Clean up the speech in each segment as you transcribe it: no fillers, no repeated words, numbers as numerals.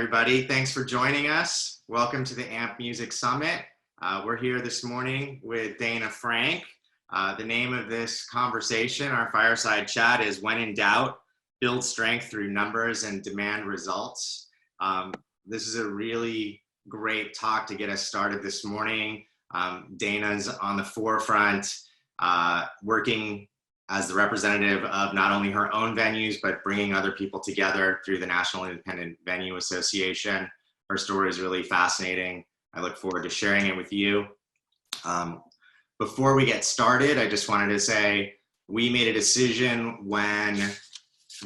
everybody. Thanks for joining us. Welcome to the AMP Music Summit. We're here this morning with Dayna Frank. The name of this conversation, our fireside chat, is When in Doubt, Build Strength Through Numbers and Demand Results. This is a really great talk to get us started this morning. Dayna's on the forefront, working as the representative of not only her own venues, but bringing other people together through the National Independent Venue Association. Her story is really fascinating. I look forward to sharing it with you. Before we get started, I just wanted to say we made a decision when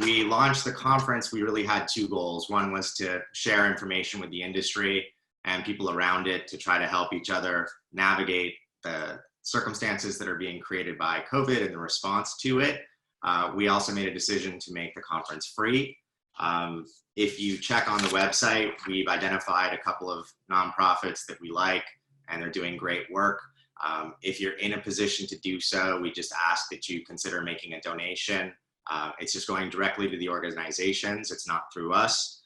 we launched the conference. We really had two goals. One was to share information with the industry and people around it to try to help each other navigate the circumstances that are being created by COVID and the response to it. We also made a decision to make the conference free. If you check on the website, we've identified a couple of nonprofits that we like, and they're doing great work. If you're in a position to do so, we just ask that you consider making a donation. It's just going directly to the organizations. It's not through us.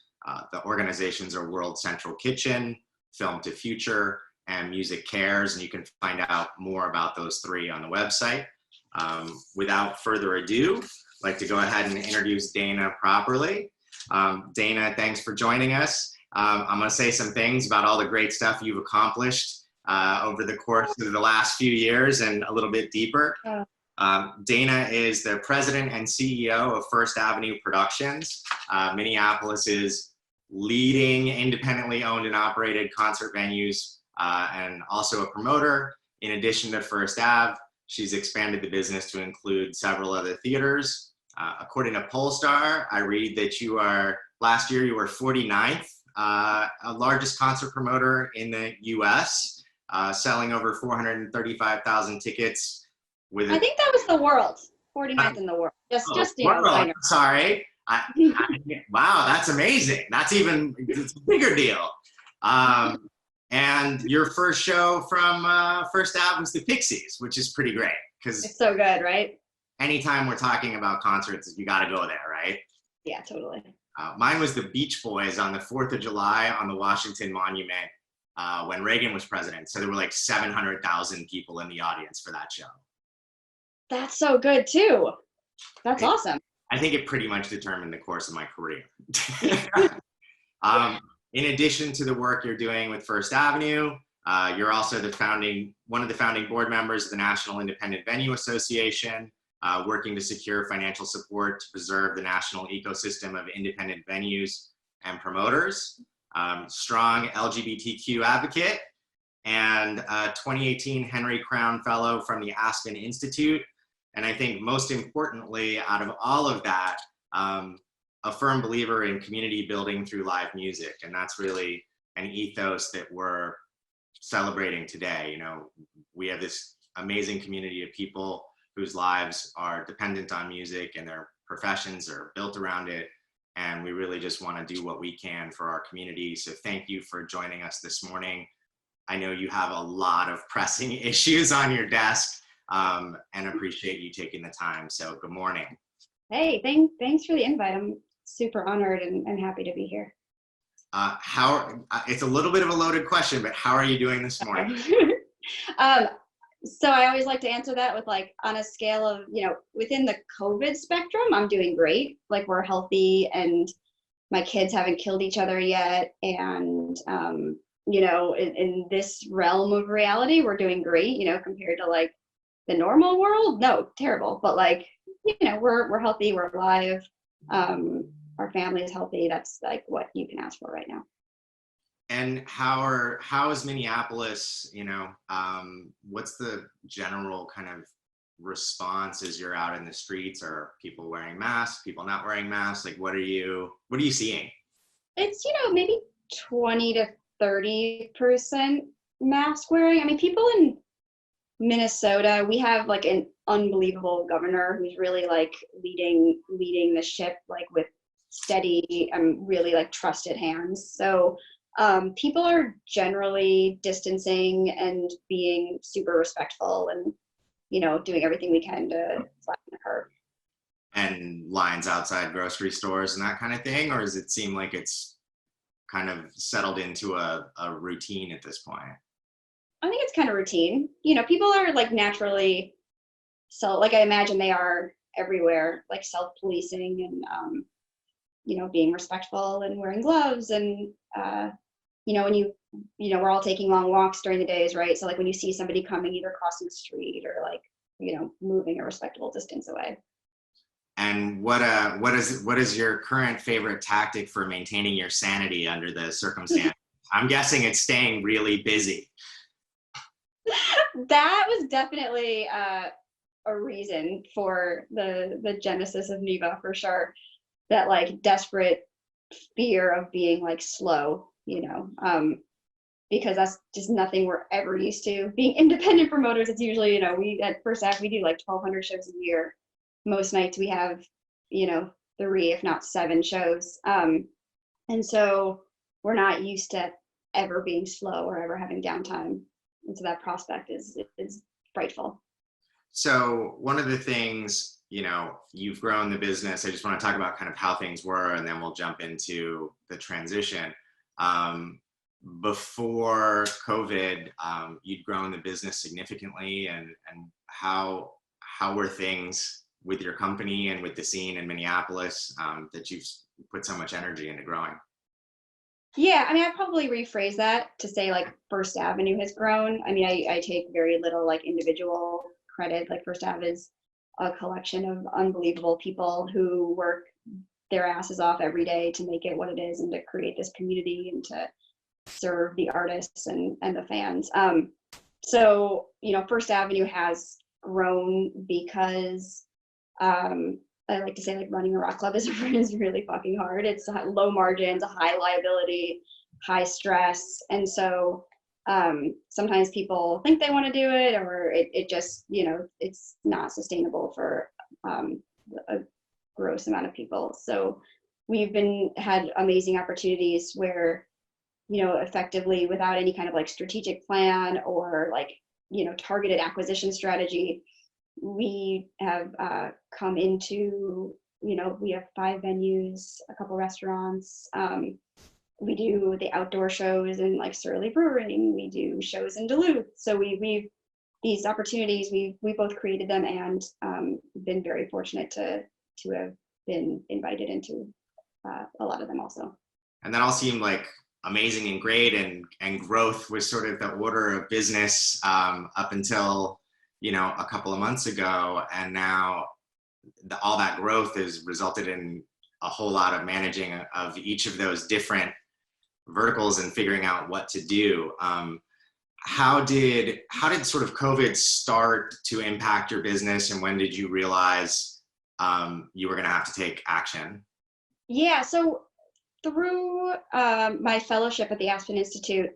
The organizations are World Central Kitchen, Film to Future, and Music Cares, and you can find out more about those three on the website. Without further ado, I'd like to go ahead and introduce Dayna properly. Dayna, thanks for joining us. I'm going to say some things about all the great stuff you've accomplished over the course of the last few years and a little bit deeper. Dayna is the president and CEO of First Avenue Productions, Minneapolis's leading independently owned and operated concert venues, and also a promoter. In addition to First Ave, she's expanded the business to include several other theaters. According to Pollstar, I read that last year you were 49th, largest concert promoter in the US, selling over 435,000 tickets. I think that was the world, 49th in the world. Just world. Sorry. Wow, that's amazing. It's a bigger deal. And your first show from First Ave was the Pixies, which is pretty great. It's so good, right? Anytime we're talking about concerts, you got to go there, right? Yeah, totally. Mine was the Beach Boys on the 4th of July on the Washington Monument when Reagan was president. So there were like 700,000 people in the audience for that show. That's so good too. That's awesome. I think it pretty much determined the course of my career. In addition to the work you're doing with First Avenue, you're also one of the founding board members of the National Independent Venue Association, working to secure financial support to preserve the national ecosystem of independent venues and promoters, strong LGBTQ advocate, and a 2018 Henry Crown Fellow from the Aspen Institute. And I think most importantly, out of all of that, a firm believer in community building through live music. And that's really an ethos that we're celebrating today. You know, we have this amazing community of people whose lives are dependent on music and their professions are built around it. And we really just want to do what we can for our community. So thank you for joining us this morning. I know you have a lot of pressing issues on your desk, and appreciate you taking the time. So good morning. Hey, thanks for the invite. I'm super honored and happy to be here. It's a little bit of a loaded question, but how are you doing this morning? So I always like to answer that with on a scale of, within the COVID spectrum, I'm doing great. We're healthy and my kids haven't killed each other yet. And, in this realm of reality, we're doing great, compared to the normal world. No, terrible. But we're healthy, we're alive. Our family is healthy. That's what you can ask for right now. And how is Minneapolis, what's the general kind of response as you're out in the streets? Are people wearing masks, people not wearing masks? What are you seeing? It's, maybe 20 to 30% mask wearing. I mean, people in Minnesota, we have an unbelievable governor who's really leading the ship with steady, really trusted hands. So people are generally distancing and being super respectful and, doing everything we can to flatten the curve. And lines outside grocery stores and that kind of thing? Or does it seem like it's kind of settled into a routine at this point? I think it's kind of routine. You know, people are like naturally, so like I imagine they are everywhere, like self-policing and you know, being respectful and wearing gloves and you know, when you know, we're all taking long walks during the days, right? So like when you see somebody coming, either crossing the street or like, you know, moving a respectable distance away. And what is your current favorite tactic for maintaining your sanity under the circumstance? I'm guessing it's staying really busy. That was definitely a reason for the genesis of Neva, for sure. That like desperate fear of being like slow, you know, because that's just nothing we're ever used to. Being independent promoters, it's usually, you know, we at First Ave we do like 1,200 shows a year. Most nights we have, you know, 3 if not 7 shows, and so we're not used to ever being slow or ever having downtime, and so that prospect is frightful. So one of the things, you know, you've grown the business. I just want to talk about kind of how things were, and then we'll jump into the transition. Before COVID, you'd grown the business significantly, and how were things with your company and with the scene in Minneapolis that you've put so much energy into growing? Yeah, I mean, I'd probably rephrase that to say like First Avenue has grown. I mean, I take very little like individual credit. Like First Ave is a collection of unbelievable people who work their asses off every day to make it what it is and to create this community and to serve the artists and the fans. So, you know, First Avenue has grown because I like to say like running a rock club is really fucking hard. It's low margins, a high liability, high stress. And so sometimes people think they want to do it, or it just, you know, it's not sustainable for a gross amount of people. So we've had amazing opportunities where, you know, effectively without any kind of like strategic plan or like, you know, targeted acquisition strategy, we have come into, you know, we have 5 venues, a couple restaurants. We do the outdoor shows in like Surly Brewing. We do shows in Duluth. So we've these opportunities, we both created them and been very fortunate to have been invited into a lot of them also. And that all seemed like amazing and great, and growth was sort of the order of business up until, you know, a couple of months ago, and now all that growth has resulted in a whole lot of managing of each of those different verticals and figuring out what to do. How did sort of COVID start to impact your business, and when did you realize you were going to have to take action? Yeah, so through my fellowship at the Aspen Institute,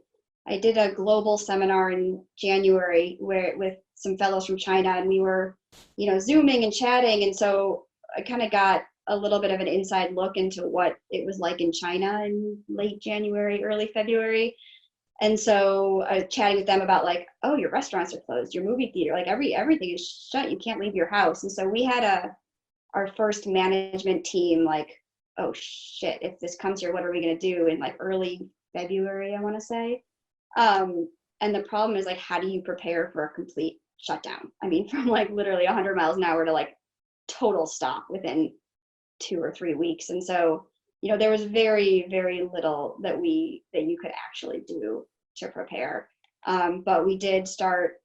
I did a global seminar in January with some fellows from China, and we were, you know, Zooming and chatting. And so I kind of got a little bit of an inside look into what it was like in China in late January, early February. And so I was chatting with them about like, oh, your restaurants are closed, your movie theater, like everything is shut. You can't leave your house. And so we had our first management team, like, oh shit, if this comes here, what are we going to do, in like early February, I want to say. And the problem is like, how do you prepare for a complete shutdown? I mean, from like literally 100 miles an hour to like total stop within 2 or 3 weeks. And so, you know, there was very, very little that you could actually do to prepare. But we did start,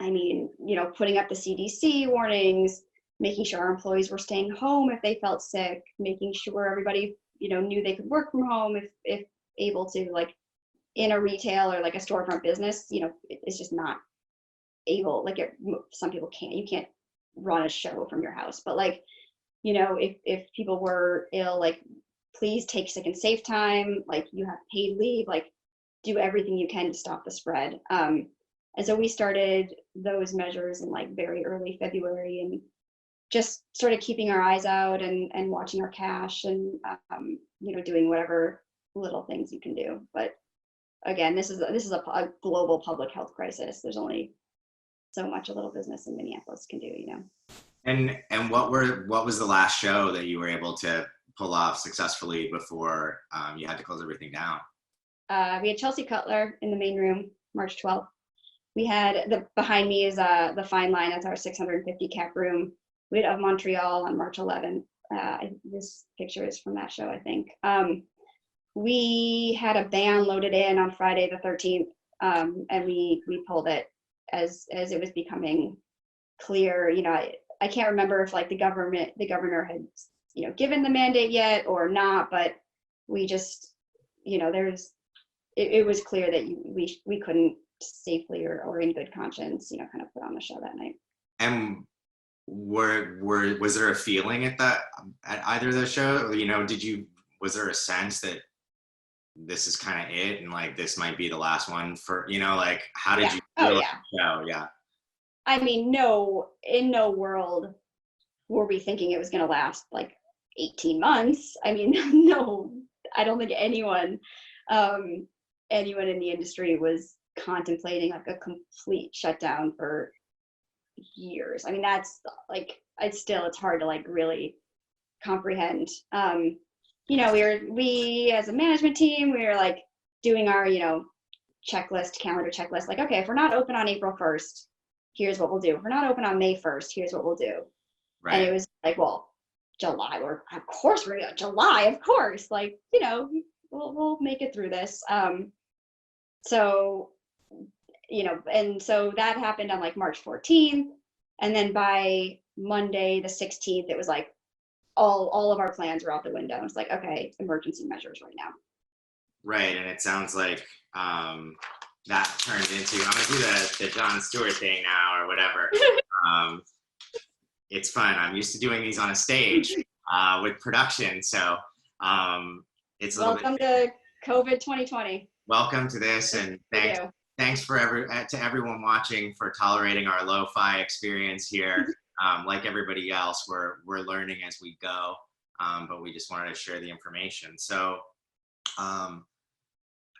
I mean, you know, putting up the CDC warnings, making sure our employees were staying home if they felt sick, making sure everybody, you know, knew they could work from home if able to. Like in a retail or like a storefront business, you know, it's just not able, like some people you can't run a show from your house, but like, you know, if people were ill, like please take sick and safe time, like you have paid leave, like do everything you can to stop the spread. And so we started those measures in like very early February, and just sort of keeping our eyes out and watching our cash and, you know, doing whatever little things you can do. But again, this is a global public health crisis. There's only so much a little business in Minneapolis can do, you know. And what was the last show that you were able to pull off successfully before you had to close everything down? We had Chelsea Cutler in the main room, March 12th. We had behind me is the Fine Line. That's our 650 cap room. We had of Montreal on March 11th. This picture is from that show, I think. We had a band loaded in on Friday the 13th, and we pulled it as it was becoming clear. I can't remember if like the governor had given the mandate yet or not, but we just it was clear that we couldn't safely or in good conscience kind of put on the show that night. And was there a feeling at either of those shows? Was there a sense that this is kind of it and like this might be the last one for like how did you feel? Yeah. I mean, in no world were we thinking it was going to last like 18 months. I mean, no, I don't think anyone in the industry was contemplating like a complete shutdown for years. I mean, that's like, it's hard to like really comprehend. We as a management team, we were like doing our, calendar checklist, like, okay, if we're not open on April 1st, here's what we'll do. If we're not open on May 1st, here's what we'll do. Right. And it was like, well, July, of course we're gonna July, of course, like, we'll make it through this. So that happened on like March 14th. And then by Monday, the 16th, it was like all of our plans were out the window. It's like, okay, emergency measures right now. Right. And it sounds like that turned into, I'm going to do the Jon Stewart thing now or whatever. It's fun. I'm used to doing these on a stage with production. So it's welcome to COVID 2020. Welcome to this, and thanks for everyone watching for tolerating our lo-fi experience here. Like everybody else, we're learning as we go, but we just wanted to share the information. So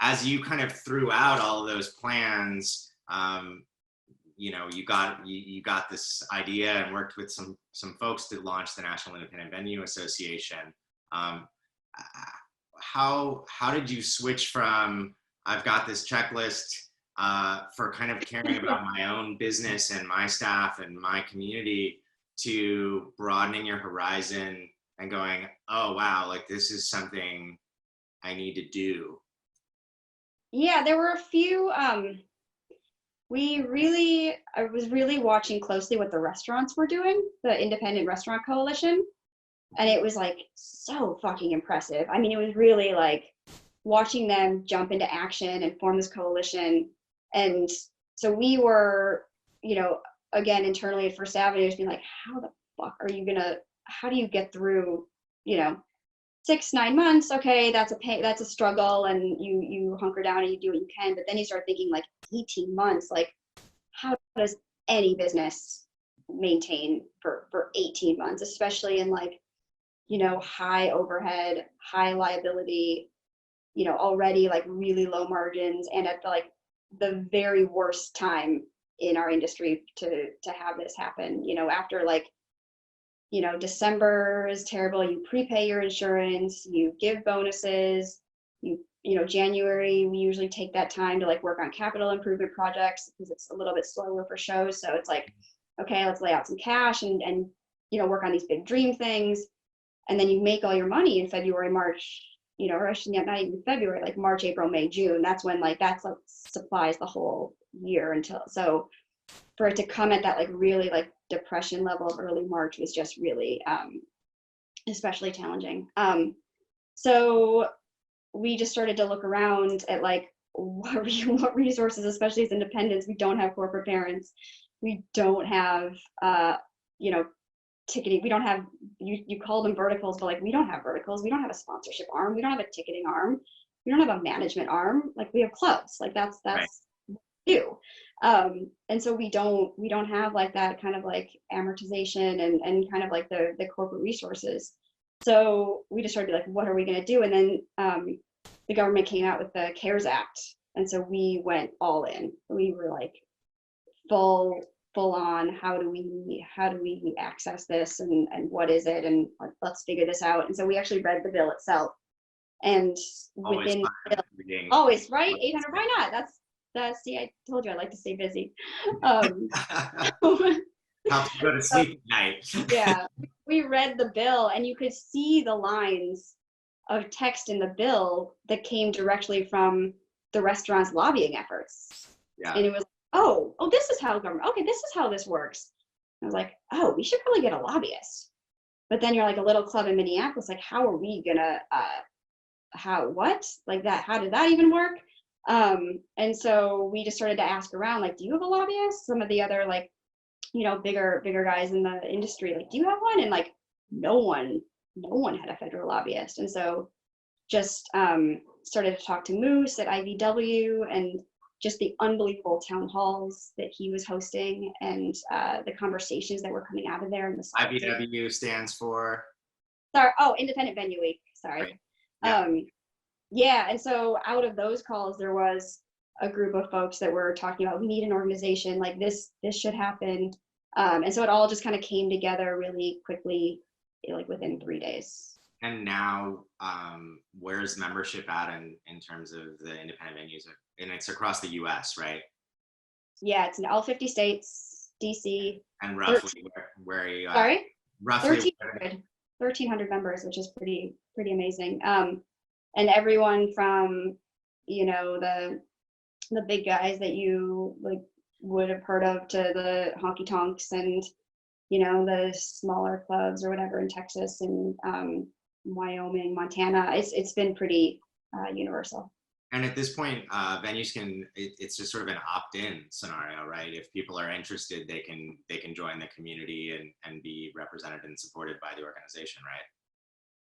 as you kind of threw out all of those plans, you got this idea and worked with some folks to launch the National Independent Venue Association. How did you switch from I've got this checklist for kind of caring about my own business and my staff and my community to broadening your horizon and going, oh wow, like this is something I need to do? Yeah, there were a few. I was really watching closely what the restaurants were doing, the Independent Restaurant Coalition, and it was like so fucking impressive. I mean, it was really like watching them jump into action and form this coalition. And so we were, again, internally at First Avenue, just being like, how the fuck how do you get through, 6-9 months? Okay, that's a pain, that's a struggle, and you hunker down and you do what you can. But then you start thinking like 18 months, like how does any business maintain for 18 months, especially in like, high overhead, high liability, already like really low margins, and at the very worst time in our industry to have this happen. After like, December is terrible. You prepay your insurance, you give bonuses, January, we usually take that time to like work on capital improvement projects because it's a little bit slower for shows. So it's like, okay, let's lay out some cash and work on these big dream things. And then you make all your money in February, March, or actually not even February, like March, April, May, June. That's when that's like supplies the whole year until. So for it to come at that like really like depression level of early March was just really especially challenging. So we just started to look around at like what resources, especially as independents. We don't have corporate parents. We don't have ticketing. We don't have, you call them verticals, but like we don't have verticals. We don't have a sponsorship arm. We don't have a ticketing arm. We don't have a management arm. Like we have clubs. Like that's right. What we do. And so we don't have like that kind of like amortization and kind of like the corporate resources. So we just started like, what are we going to do? And then the government came out with the CARES Act. And so we went all in. We were like full full on, how do we access this, and what is it, and let's figure this out. And so we actually read the bill itself, and Always within fun reading. always, right, 800, why not? That's see, I told you I like to stay busy. Helps you go to sleep at night. Yeah, we read the bill, and you could see the lines of text in the bill that came directly from the restaurant's lobbying efforts. Yeah. And it was, oh, this is how government, okay, this is how this works. I was like, oh, we should probably get a lobbyist. But then you're like a little club in Minneapolis, like, how are we gonna, what? Like that, how did that even work? And so we just started to ask around, like, do you have a lobbyist? Some of the other, like, bigger guys in the industry, like, do you have one? And like, no one had a federal lobbyist. And so just started to talk to Moose at IVW, and just the unbelievable town halls that he was hosting, and the conversations that were coming out of there. And the IVW stands for? Sorry, Independent Venue Week, sorry. Right. Yeah, and so out of those calls, there was a group of folks that were talking about, we need an organization, like this should happen. And so it all just kind of came together really quickly, like within 3 days. And now, where's membership at in terms of the independent venues? And it's across the US, right? Yeah, it's in all 50 states, DC. And roughly where are you at? Sorry? Roughly 1,300 members, which is pretty amazing. And everyone from, the big guys that you like would have heard of, to the honky tonks, and the smaller clubs or whatever in Texas and Wyoming, Montana. It's been pretty universal. And at this point, venues it's just sort of an opt-in scenario, right? If people are interested, they can join the community and be represented and supported by the organization, right?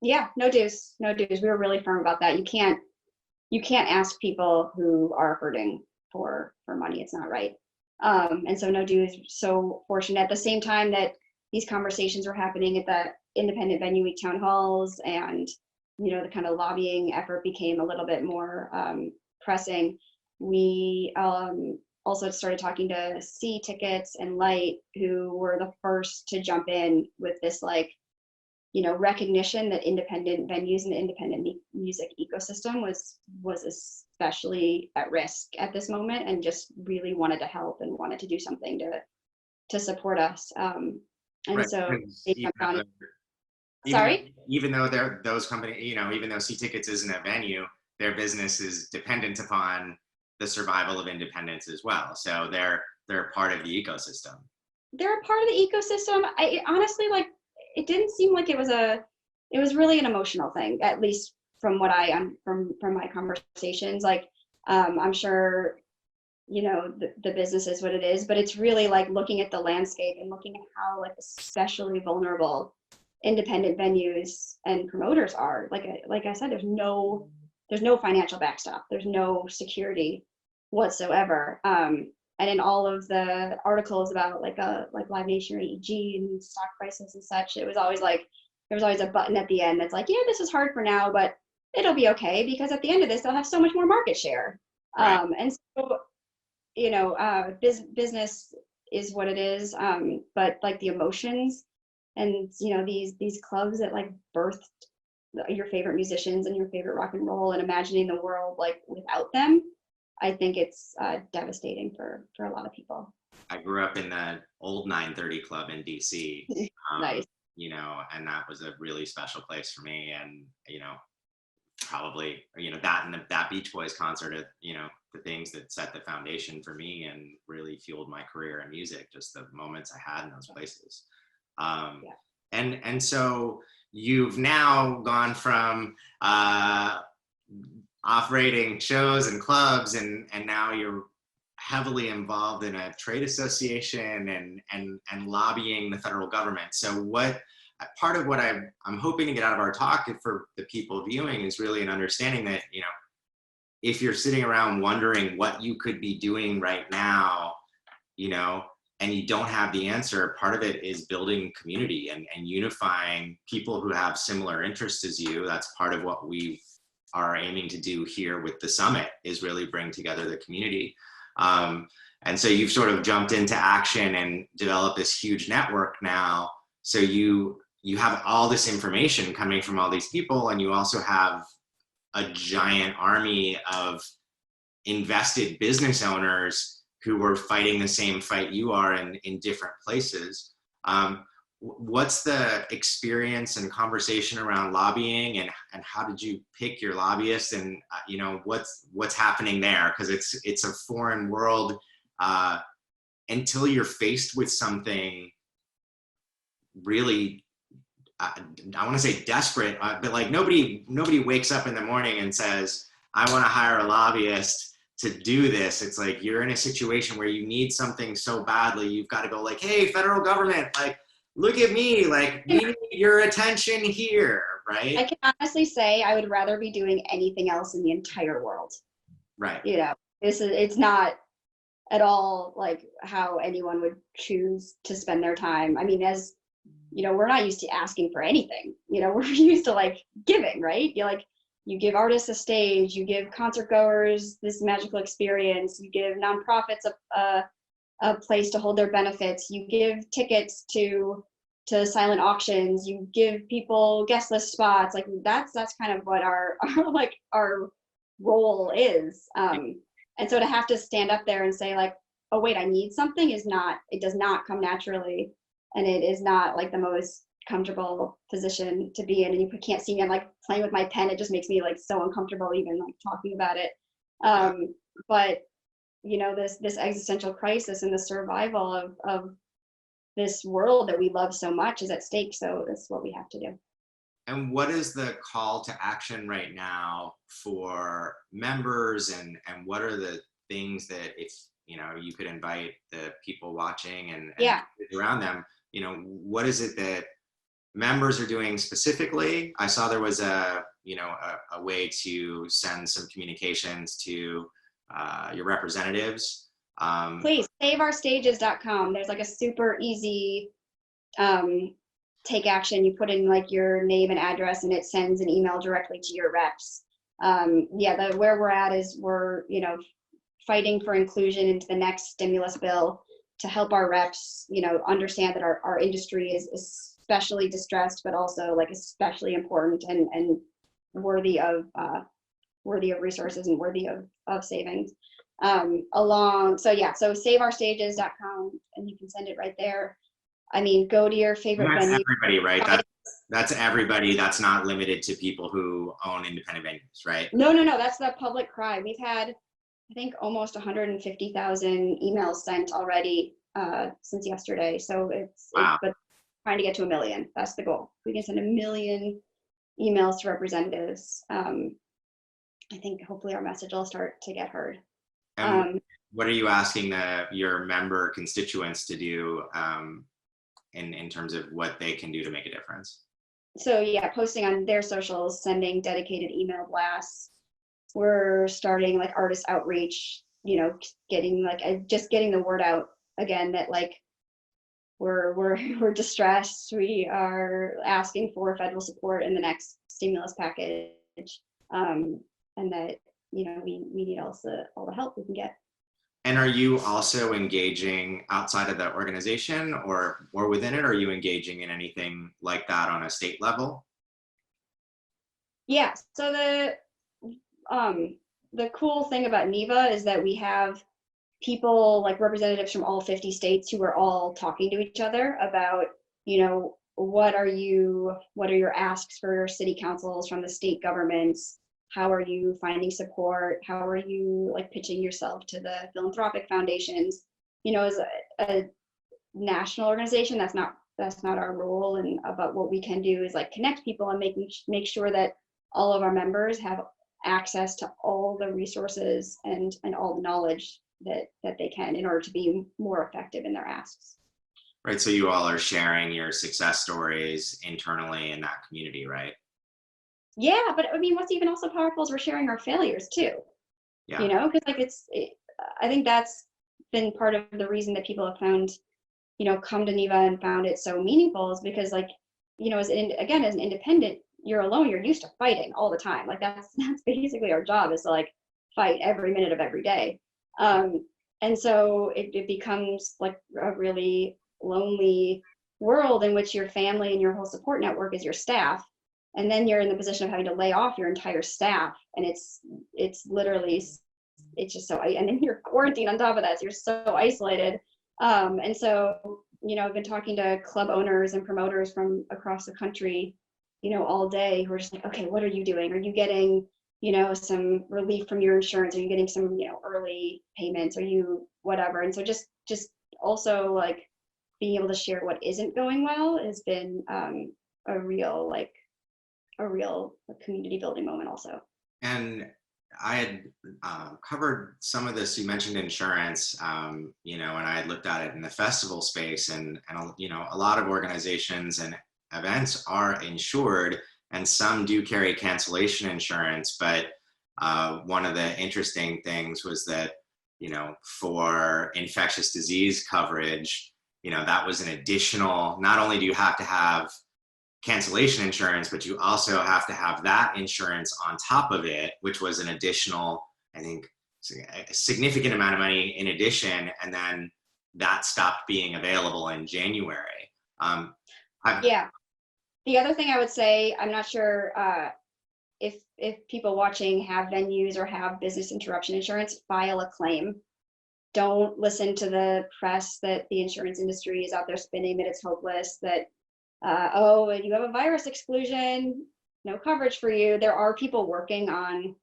Yeah, no dues. We were really firm about that. You can't ask people who are hurting for money. It's not right. And so no dues. So fortunate. At the same time that these conversations were happening at the Independent Venue Week town halls, and the kind of lobbying effort became a little bit more pressing, we also started talking to C Tickets and Light, who were the first to jump in with this, like, recognition that independent venues and the independent music ecosystem was especially at risk at this moment, and just really wanted to help and wanted to do something to support us. And right. So they jumped on it. Sorry? Even though those companies, even though C Tickets isn't a venue, their business is dependent upon the survival of independence as well. So they're part of the ecosystem. They're a part of the ecosystem. I honestly, like, it didn't seem like it was really an emotional thing, at least from what from my conversations. Like, I'm sure, the business is what it is, but it's really like looking at the landscape and looking at how, like, especially vulnerable independent venues and promoters are. Like I said, there's no financial backstop. There's no security whatsoever. And in all of the articles about like Live Nation or EG and stock prices and such, it was always like, there was always a button at the end that's like, yeah, this is hard for now, but it'll be okay, because at the end of this, they'll have so much more market share. Right. And so, business is what it is. But like the emotions and, these clubs that like birthed your favorite musicians and your favorite rock and roll, and imagining the world like without them, I think it's devastating for a lot of people. I grew up in the old 930 Club in DC. Nice. And that was a really special place for me. And, probably, that and that Beach Boys concert, the things that set the foundation for me and really fueled my career in music, just the moments I had in those places. And so you've now gone from operating shows and clubs, and now you're heavily involved in a trade association and lobbying the federal government. So part of what I'm hoping to get out of our talk for the people viewing is really an understanding that, if you're sitting around wondering what you could be doing right now, and you don't have the answer, part of it is building community and unifying people who have similar interests as you. That's part of what we are aiming to do here with the summit, is really bring together the community. And so you've sort of jumped into action and developed this huge network now. So you have all this information coming from all these people, and you also have a giant army of invested business owners who were fighting the same fight you are in different places. What's the experience and conversation around lobbying, and how did you pick your lobbyist, and what's happening there? Because it's a foreign world until you're faced with something really, I want to say desperate, but like nobody wakes up in the morning and says, I want to hire a lobbyist to do this. It's like you're in a situation where you need something so badly, you've got to go like, hey, federal government, like, look at me, like, we need your attention here, right? I can honestly say I would rather be doing anything else in the entire world. Right. It's not at all like how anyone would choose to spend their time. I mean, as we're not used to asking for anything. We're used to like giving, right? You give artists a stage, you give concert goers this magical experience, you give nonprofits a place to hold their benefits, you give tickets to silent auctions, you give people guest list spots. Like that's kind of what our role is. And so to have to stand up there and say like, oh wait, I need something it does not come naturally. And it is not like the most comfortable position to be in. And you can't see me, I'm like playing with my pen. It just makes me like so uncomfortable even like talking about it. But this existential crisis and the survival of this world that we love so much is at stake. So that's what we have to do. And what is the call to action right now for members, and what are the things that if you could invite the people watching and around them, what is it that members are doing specifically? I saw there was a way to send some communications to your representatives. Please, saveourstages.com. There's like a super easy take action. You put in like your name and address and it sends an email directly to your reps. Where we're at is we're fighting for inclusion into the next stimulus bill to help our reps understand that our industry is especially distressed, but also like especially important and worthy of resources and worthy of savings. So saveourstages.com, and you can send it right there. I mean, go to your favorite venue. Everybody, right? That's everybody. That's not limited to people who own independent venues, right? No. That's the public cry. We've had, I think, almost 150,000 emails sent already since yesterday. So but trying to get to 1 million. That's the goal. We can send 1 million emails to representatives. I think hopefully our message will start to get heard. What are you asking your member constituents to do in terms of what they can do to make a difference? So posting on their socials, sending dedicated email blasts. We're starting like artist outreach, getting the word out again that like we're distressed. We are asking for federal support in the next stimulus package, and that we need all the help we can get. And are you also engaging outside of the organization or within it? Are you engaging in anything like that on a state level? Yeah. So the cool thing about NEVA is that we have people like representatives from all 50 states who are all talking to each other about, what are your asks for your city councils from the state governments? How are you finding support? How are you like pitching yourself to the philanthropic foundations? As a national organization, that's not our role. And about what we can do is like connect people and make sure that all of our members have access to all the resources and all the knowledge that they can in order to be more effective in their asks. Right. So you all are sharing your success stories internally in that community, right? Yeah, but I mean, what's even also powerful is we're sharing our failures too. Yeah. Because like I think that's been part of the reason that people have found, come to NEVA and found it so meaningful is because like, as an independent, you're alone, you're used to fighting all the time. Like that's basically our job is to like fight every minute of every day. And so it becomes like a really lonely world in which your family and your whole support network is your staff. And then you're in the position of having to lay off your entire staff. And it's literally, it's just so, and then you're quarantined on top of that. So you're so isolated. And so, I've been talking to club owners and promoters from across the country, all day, who are just like, okay, what are you doing? Are you getting, some relief from your insurance? Are you getting some, early payments? Are you whatever? And so just also like being able to share what isn't going well has been a real community building moment also. And I had covered some of this. You mentioned insurance, and I had looked at it in the festival space, and a lot of organizations and events are insured, and some do carry cancellation insurance. But one of the interesting things was that, for infectious disease coverage, that was an additional, not only do you have to have cancellation insurance, but you also have to have that insurance on top of it, which was an additional, I think, a significant amount of money in addition. And then that stopped being available in January. Yeah. The other thing I would say, I'm not sure if people watching have venues or have business interruption insurance, file a claim. Don't listen to the press that the insurance industry is out there spinning that it's hopeless, that you have a virus exclusion, no coverage for you. There are people working on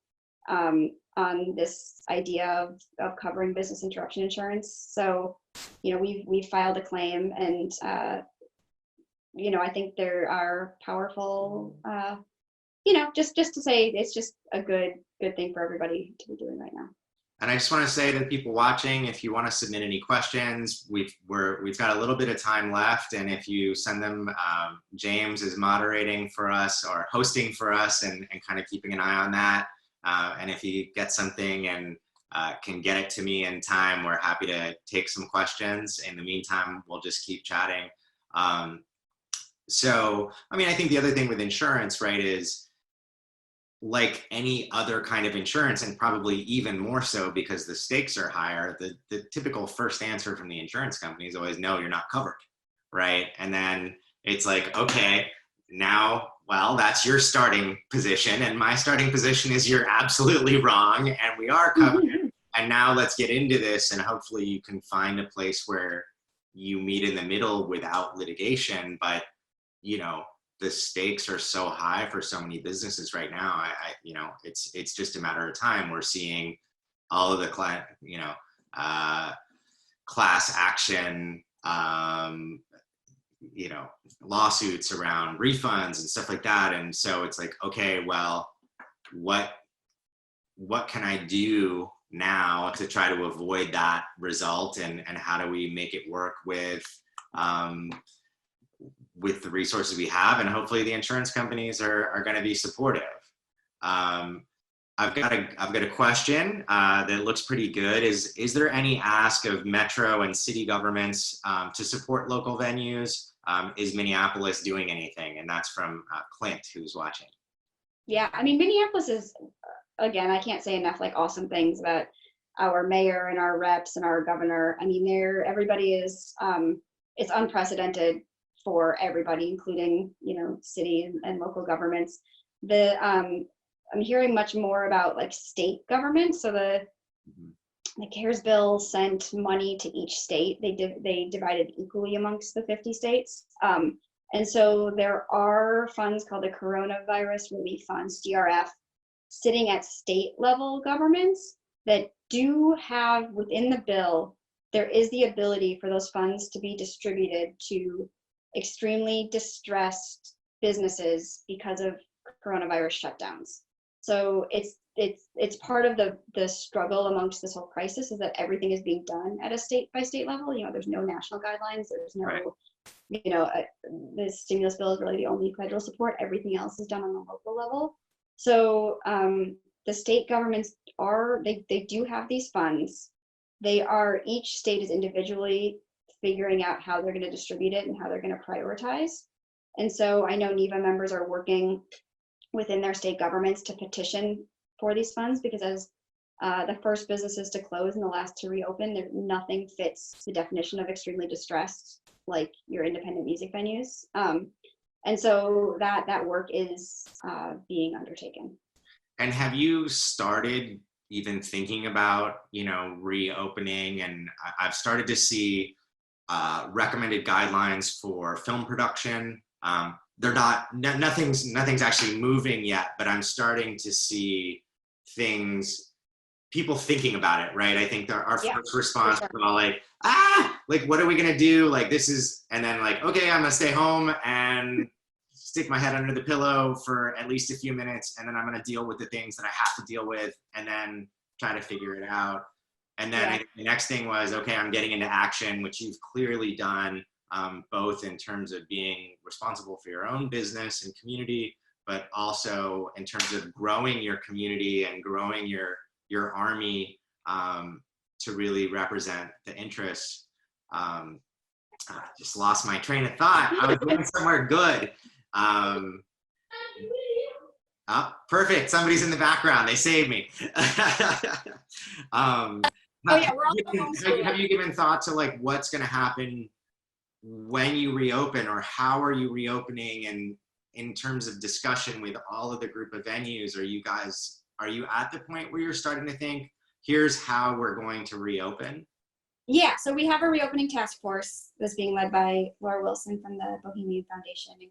this idea of covering business interruption insurance. So, we've filed a claim, and I think there are powerful, just to say it's just a good thing for everybody to be doing right now. And I just want to say to the people watching, if you want to submit any questions, we've got a little bit of time left, and if you send them, James is moderating for us or hosting for us, and kind of keeping an eye on that. And if you get something and can get it to me in time, we're happy to take some questions. In the meantime, we'll just keep chatting. So, I think the other thing with insurance, right, is like any other kind of insurance, and probably even more so because the stakes are higher, the typical first answer from the insurance company is always, no, you're not covered, right? And then it's like, okay, now, well, that's your starting position, and my starting position is you're absolutely wrong, and we are covered. And now let's get into this, and hopefully you can find a place where you meet in the middle without litigation. But the stakes are so high for so many businesses right now. It's just a matter of time. We're seeing all of the class action, lawsuits around refunds and stuff like that. And so it's like, okay, well, what can I do now to try to avoid that result? And how do we make it work with the resources we have? And hopefully the insurance companies are going to be supportive. I've got a question that looks pretty good. Is there any ask of metro and city governments to support local venues? Is Minneapolis doing anything? And that's from Clint, who's watching. Yeah, Minneapolis is, again, I can't say enough awesome things about our mayor and our reps and our governor. Everybody is, it's unprecedented for everybody, including, city and local governments. I'm hearing much more about state governments. So the CARES bill sent money to each state. They divided equally amongst the 50 states. And so there are funds called the Coronavirus Relief Funds, DRF, sitting at state level governments that do have within the bill, there is the ability for those funds to be distributed to extremely distressed businesses because of coronavirus shutdowns. So it's part of the struggle amongst this whole crisis, is that everything is being done at a state by state level. There's no national guidelines. There's no, right. The stimulus bill is really the only federal support. Everything else is done on the local level. So the state governments they do have these funds. Each state is individually figuring out how they're going to distribute it and how they're going to prioritize. And so I know NEVA members are working within their state governments to petition for these funds, because as The first businesses to close and the last to reopen. Nothing fits the definition of extremely distressed like your independent music venues. And so that work is being undertaken. And have you started even thinking about, reopening? And I've started to see recommended guidelines for film production. They're nothing's actually moving yet, but I'm starting to see people thinking about it, right? I think our first response was all like, what are we gonna do? Like and then like, okay, I'm gonna stay home and stick my head under the pillow for at least a few minutes, and then I'm gonna deal with the things that I have to deal with, and then try to figure it out. And then I think the next thing was, okay, I'm getting into action, which you've clearly done, both in terms of being responsible for your own business and community, but also in terms of growing your community and growing your army to really represent the interests. I just lost my train of thought. I was going somewhere good. Perfect. Somebody's in the background. They saved me. Have you given thought to like what's going to happen when you reopen, or how are you reopening? And in terms of discussion with all of the group of venues, are you at the point where you're starting to think, here's how we're going to reopen? Yeah, so we have a reopening task force that's being led by Laura Wilson from the Bohemian Foundation in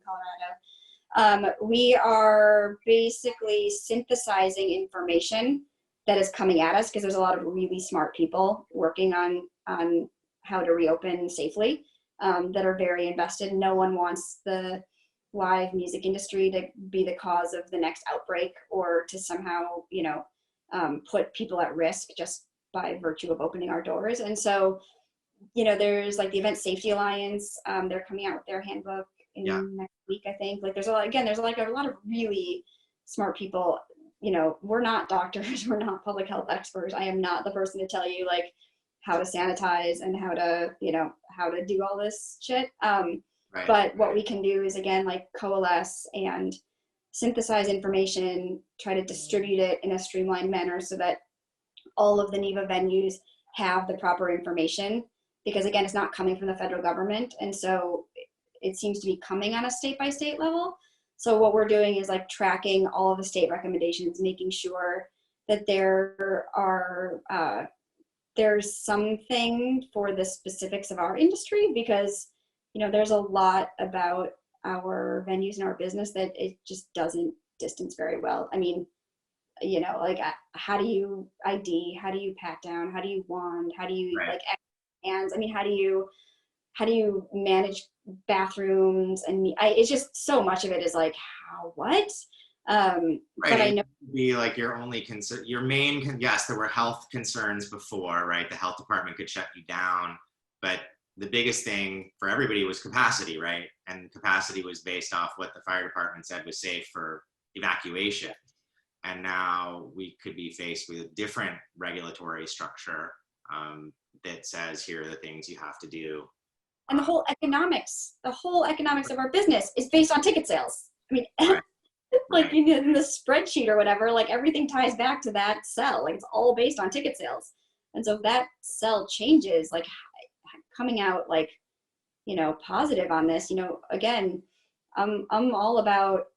Colorado. We are basically synthesizing information that is coming at us, because there's a lot of really smart people working on how to reopen safely that are very invested. No one wants the live music industry to be the cause of the next outbreak, or to somehow, put people at risk just by virtue of opening our doors. And so, there's like the Event Safety Alliance. They're coming out with their handbook in next week, I think. Like there's a lot of really smart people. We're not doctors, we're not public health experts. I am not the person to tell you like how to sanitize and how to do all this shit. Right. But what we can do is, again, like coalesce and synthesize information, try to distribute it in a streamlined manner so that all of the NEVA venues have the proper information, because again, it's not coming from the federal government. And so it seems to be coming on a state by state level. So what we're doing is like tracking all of the state recommendations, making sure that there's something for the specifics of our industry, because there's a lot about our venues and our business that it just doesn't distance very well. I mean, like how do you ID? How do you pat down? How do you wand? How do you like hands? I mean, how do you manage bathrooms? And it's just so much of it is like what? But I know be like your only concern, your main yes, there were health concerns before, right? The health department could shut you down, but the biggest thing for everybody was capacity, right? And capacity was based off what the fire department said was safe for evacuation. And now we could be faced with a different regulatory structure that says, here are the things you have to do. And the whole economics of our business is based on ticket sales. I mean, like in the spreadsheet or whatever, like everything ties back to that cell. Like it's all based on ticket sales. And so if that cell changes, like coming out like, positive on this, again, I'm all about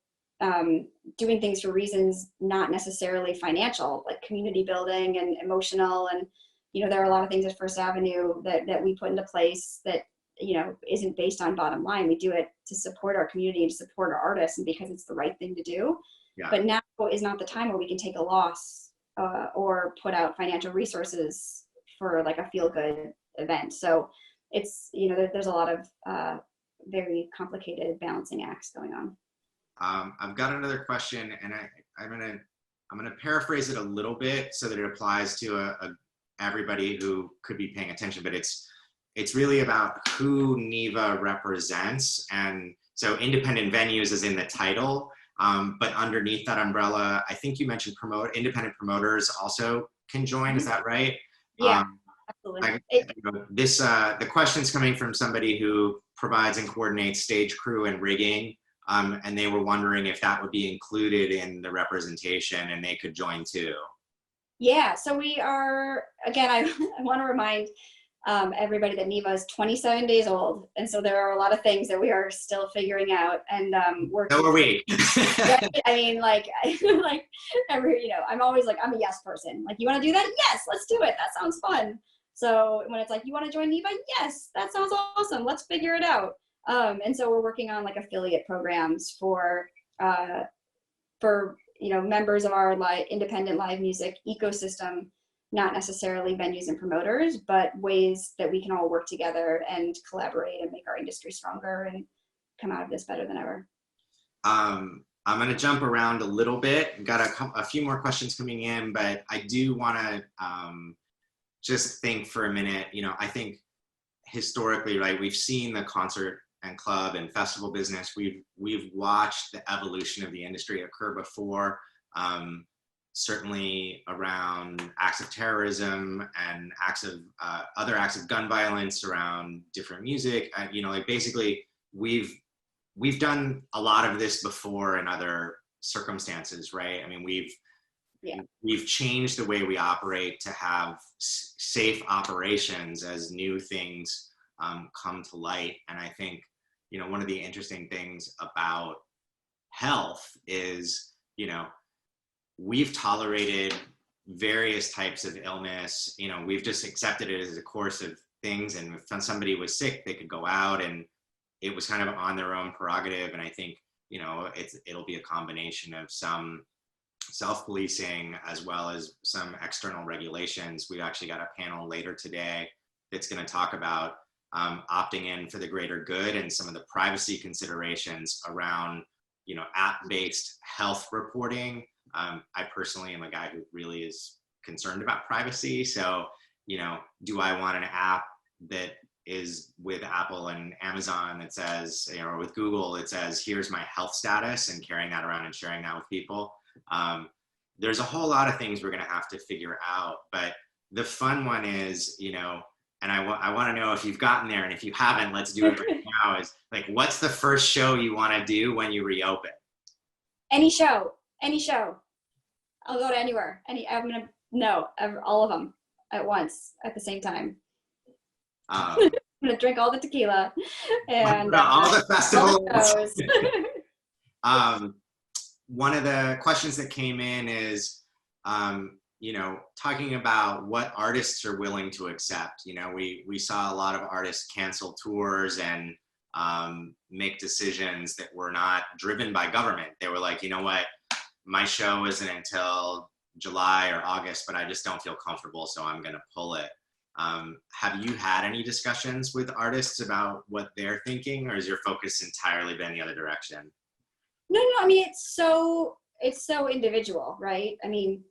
doing things for reasons not necessarily financial, like community building and emotional. And, there are a lot of things at First Avenue that we put into place that, isn't based on bottom line. We do it to support our community and to support our artists, and because it's the right thing to do. Yeah. But now is not the time where we can take a loss or put out financial resources for like a feel-good event. So it's, there's a lot of very complicated balancing acts going on. I've got another question, and I'm gonna paraphrase it a little bit so that it applies to everybody who could be paying attention, but it's really about who NEVA represents. And so independent venues is in the title, but underneath that umbrella, I think you mentioned independent promoters also can join. Mm-hmm. Is that right? Yeah, absolutely. The question's coming from somebody who provides and coordinates stage crew and rigging, and they were wondering if that would be included in the representation and they could join too. Yeah, so we are, again, I want to remind everybody that NEVA is 27 days old. And so there are a lot of things that we are still figuring out and So working. are we. Right? I mean, like, like I'm always like, I'm a yes person. Like, you want to do that? Yes, let's do it. That sounds fun. So when it's like, you want to join NEVA? Yes, that sounds awesome. Let's figure it out. And so we're working on like affiliate programs uh, for members of our independent live music ecosystem, not necessarily venues and promoters, but ways that we can all work together and collaborate and make our industry stronger and come out of this better than ever. I'm going to jump around a little bit. Got a few more questions coming in, but I do want to just think for a minute. I think historically, right, we've seen the concert and club and festival business. We've watched the evolution of the industry occur before. Certainly around acts of terrorism and other acts of gun violence around different music. Like basically we've done a lot of this before in other circumstances, right? I mean, we've changed the way we operate to have safe operations as new things come to light. And I think, one of the interesting things about health is, we've tolerated various types of illness. We've just accepted it as a course of things. And if somebody was sick, they could go out, and it was kind of on their own prerogative. And I think, it'll be a combination of some self-policing as well as some external regulations. We've actually got a panel later today that's going to talk about opting in for the greater good and some of the privacy considerations around, app-based health reporting. I personally am a guy who really is concerned about privacy. So, do I want an app that is with Apple and Amazon that says, or with Google that says, here's my health status, and carrying that around and sharing that with people? There's a whole lot of things we're going to have to figure out. But the fun one is, and I want to know if you've gotten there, and if you haven't, let's do it right now, is like, what's the first show you want to do when you reopen? Any show. I'll go to anywhere. All of them at once, at the same time. I'm gonna drink all the tequila and all the festivals. All the One of the questions that came in is, talking about what artists are willing to accept. We saw a lot of artists cancel tours and make decisions that were not driven by government. They were like, what, my show isn't until July or August, but I just don't feel comfortable, so I'm going to pull it. Have you had any discussions with artists about what they're thinking, or has your focus entirely been the other direction? No, I mean, it's so individual, right? I mean,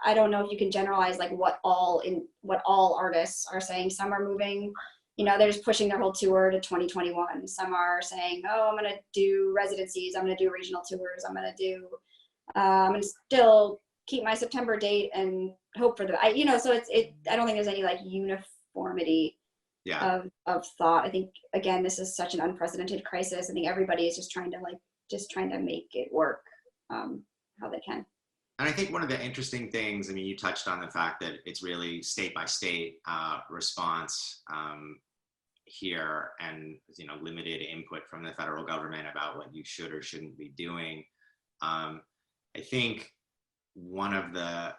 I don't know if you can generalize like what all artists are saying. Some are moving, they're just pushing their whole tour to 2021. Some are saying, oh, I'm going to do residencies. I'm going to do regional tours. I'm going to still keep my September date and hope for so I don't think there's any like uniformity of thought. I think, again, this is such an unprecedented crisis. I think everybody is just trying to make it work how they can. And I think one of the interesting things, I mean, you touched on the fact that it's really state by state response here, and limited input from the federal government about what you should or shouldn't be doing. I think one of the,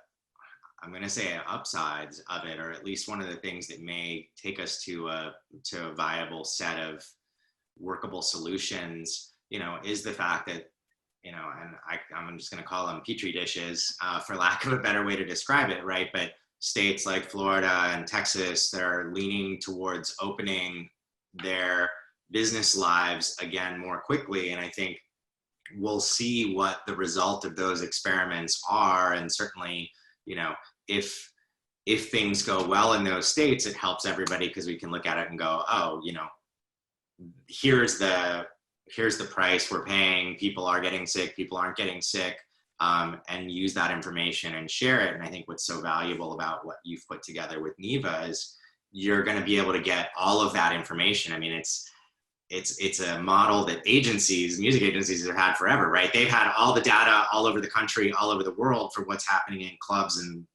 I'm going to say, upsides of it, or at least one of the things that may take us to a viable set of workable solutions, is the fact that, and I'm just going to call them petri dishes, for lack of a better way to describe it, right? But states like Florida and Texas, they're leaning towards opening their business lives again more quickly. And I think we'll see what the result of those experiments are. And certainly, if things go well in those states, it helps everybody, because we can look at it and go, oh, here's the price we're paying. People are getting sick, people aren't getting sick, and use that information and share it. And I think what's so valuable about what you've put together with NEVA is you're going to be able to get all of that information. I mean, it's a model that music agencies have had forever, right? They've had all the data all over the country, all over the world, for what's happening in clubs and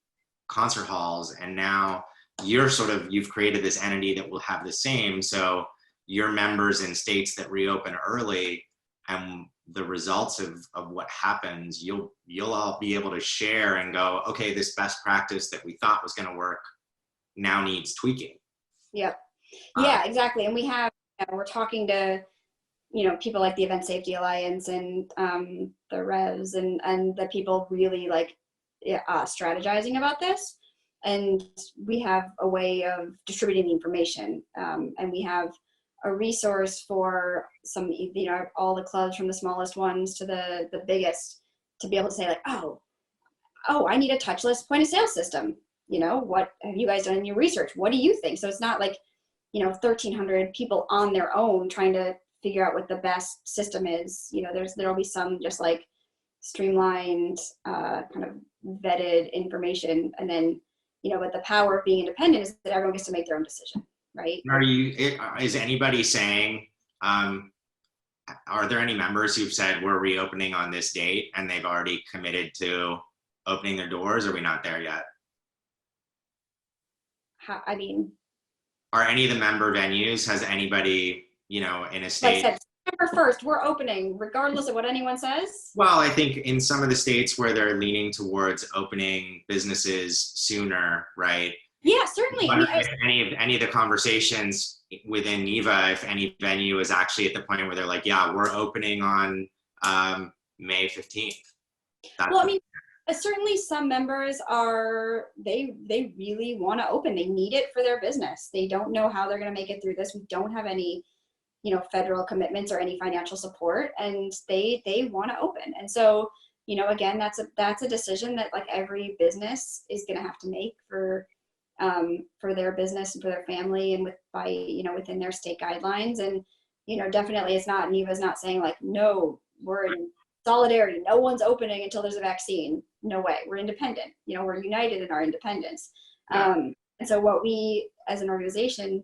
concert halls, and now you've created this entity that will have the same. So your members in states that reopen early, and the results of what happens, you'll all be able to share and go, okay, this best practice that we thought was going to work now needs tweaking. Yep. Yeah, exactly. And we have, we're talking to, people like the Event Safety Alliance and the Revs and the people really like strategizing about this. And we have a way of distributing the information. And we have a resource for some, all the clubs from the smallest ones to the biggest, to be able to say like, oh, I need a touchless point of sale system. What have you guys done in your research? What do you think? So it's not like, 1,300 people on their own trying to figure out what the best system is. There'll be some just like streamlined, kind of vetted information. And then, but the power of being independent is that everyone gets to make their own decision, right? Is anybody saying, are there any members who've said we're reopening on this date and they've already committed to opening their doors? Or are we not there yet? Are any of the member venues, has anybody, in a state? Like I said, September 1st, we're opening, regardless of what anyone says? Well, I think in some of the states where they're leaning towards opening businesses sooner, right? Yeah, certainly. Any of the conversations within NEVA, if any venue is actually at the point where they're like, yeah, we're opening on May 15th. Certainly some members are, they really want to open. They need it for their business. They don't know how they're going to make it through this. We don't have any, federal commitments or any financial support, and they want to open. And so, again, that's a decision that like every business is going to have to make for their business and for their family and within their state guidelines. And, definitely NEVA's not saying like, no, we're in solidarity, no one's opening until there's a vaccine. No way. We're independent. We're united in our independence. And so what we as an organization,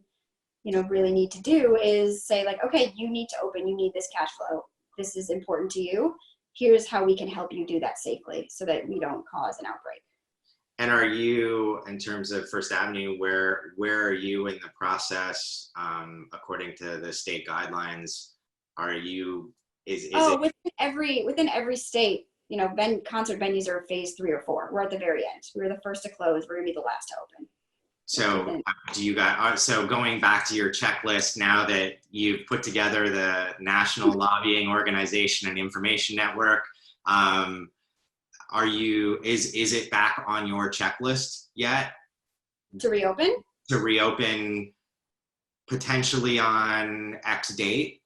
really need to do is say like, okay, you need to open, you need this cash flow. This is important to you. Here's how we can help you do that safely so that we don't cause an outbreak. And are you, in terms of First Avenue, where are you in the process, according to the state guidelines? Are you, within every state, concert venues are phase 3 or 4. We're at the very end. We were the first to close. We're gonna be the last to open. So so going back to your checklist, now that you've put together the National Lobbying Organization and Information Network, is it back on your checklist yet? To reopen? To reopen potentially on X date?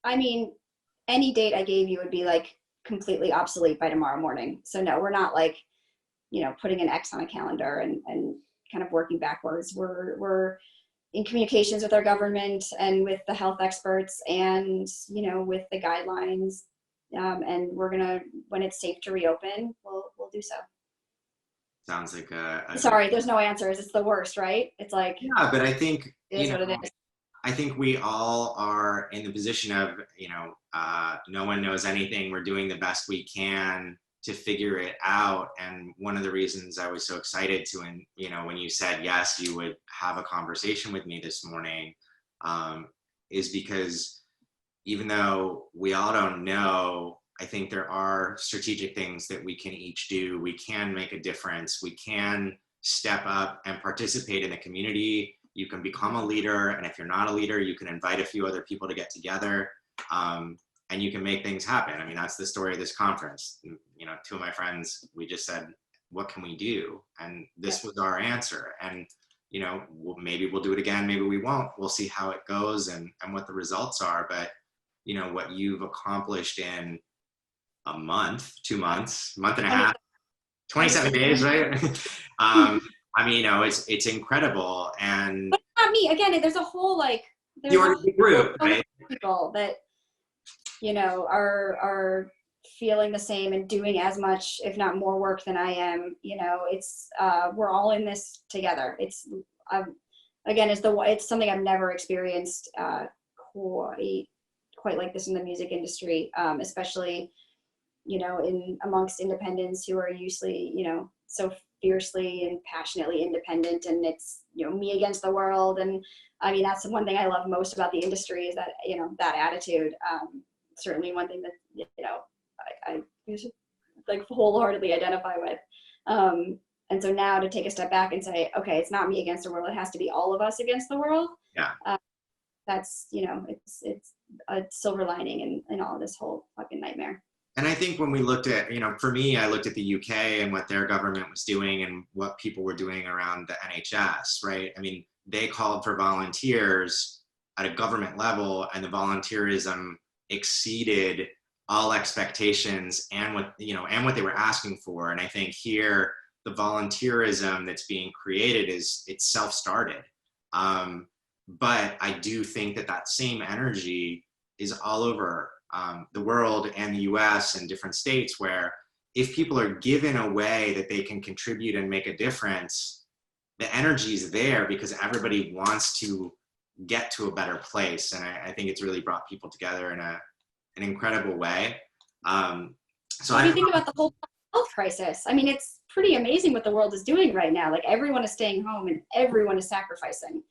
Any date I gave you would be like completely obsolete by tomorrow morning. So no, we're not like, putting an X on a calendar and kind of working backwards. We're in communications with our government and with the health experts and, with the guidelines. And we're gonna, when it's safe to reopen, we'll do so. Sounds like sorry, there's no answers. It's the worst, right? It's like, yeah, but I think, it is what it is. I think we all are in the position of, no one knows anything. We're doing the best we can to figure it out. And one of the reasons I was so excited to, when you said, yes, you would have a conversation with me this morning, is because even though we all don't know, I think there are strategic things that we can each do. We can make a difference. We can step up and participate in the community. You can become a leader. And if you're not a leader, you can invite a few other people to get together, and you can make things happen. That's the story of this conference. Two of my friends, we just said, what can we do? And this was our answer. And, maybe we'll do it again. Maybe we won't. We'll see how it goes and what the results are. But, what you've accomplished in a month, 2 months, month and a half, 27 days, right? It's incredible. And but not me. Again, there's a whole there's you're the group, right? People that are feeling the same and doing as much, if not more work than I am. It's we're all in this together. It's it's something I've never experienced quite like this in the music industry, especially you know, in amongst independents who are usually, you know, so fiercely and passionately independent, and it's, you know, me against the world. And I mean, that's the one thing I love most about the industry is that, you know, that attitude. Certainly one thing that, you know, I like wholeheartedly identify with. And so now to take a step back and say, okay, it's not me against the world, it has to be all of us against the world. Yeah. That's, you know, it's a silver lining in all of this whole fucking nightmare. And I think when we looked at, you know, for me, I looked at the UK and what their government was doing and what people were doing around the NHS, right? I mean, they called for volunteers at a government level, and the volunteerism exceeded all expectations and what, you know, and what they were asking for. And I think here, the volunteerism that's being created it's self-started. But I do think that same energy is all over the world and the US and different states, where if people are given a way that they can contribute and make a difference, the energy is there because everybody wants to get to a better place. And I think it's really brought people together in an incredible way. So when you think about the whole health crisis, I mean, it's pretty amazing what the world is doing right now. Like, everyone is staying home and everyone is sacrificing.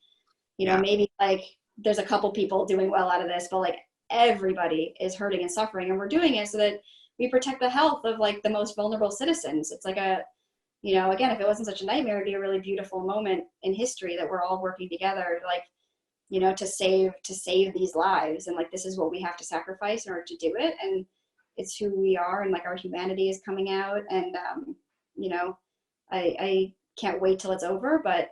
You know, maybe like there's a couple people doing well out of this, but like everybody is hurting and suffering, and we're doing it so that we protect the health of like the most vulnerable citizens. It's like a, you know, again, if it wasn't such a nightmare, it'd be a really beautiful moment in history that we're all working together, like, you know, to save these lives. And like, this is what we have to sacrifice in order to do it. And it's who we are, and like our humanity is coming out. And, you know, I can't wait till it's over, but,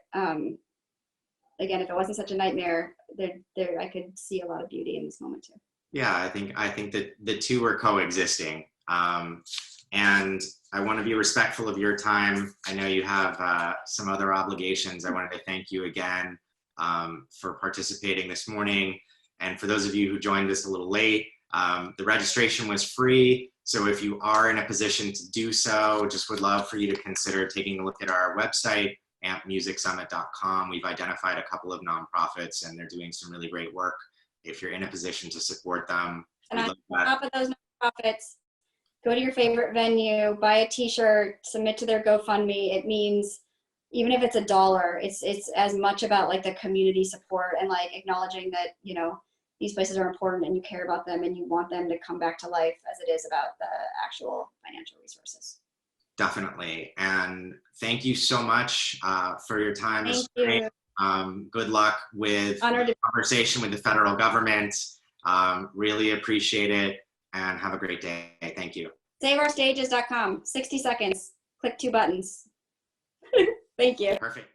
again, if it wasn't such a nightmare, I could see a lot of beauty in this moment too. Yeah, I think that the two are coexisting. And I want to be respectful of your time. I know you have some other obligations. I wanted to thank you again for participating this morning. And for those of you who joined us a little late, the registration was free. So if you are in a position to do so, just would love for you to consider taking a look at our website, ampmusicsummit.com. We've identified a couple of nonprofits, and they're doing some really great work. If you're in a position to support them, and on top of those nonprofits, go to your favorite venue, buy a t-shirt, submit to their GoFundMe. It means, even if it's $1, it's as much about like the community support and like acknowledging that, you know, these places are important and you care about them and you want them to come back to life, as it is about the actual financial resources. Definitely. And thank you so much for your time. Thank you. Good luck with the conversation with the federal government. Really appreciate it, and have a great day. Thank you. SaveOurStages.com. 60 seconds. Click 2 buttons. Thank you. Perfect.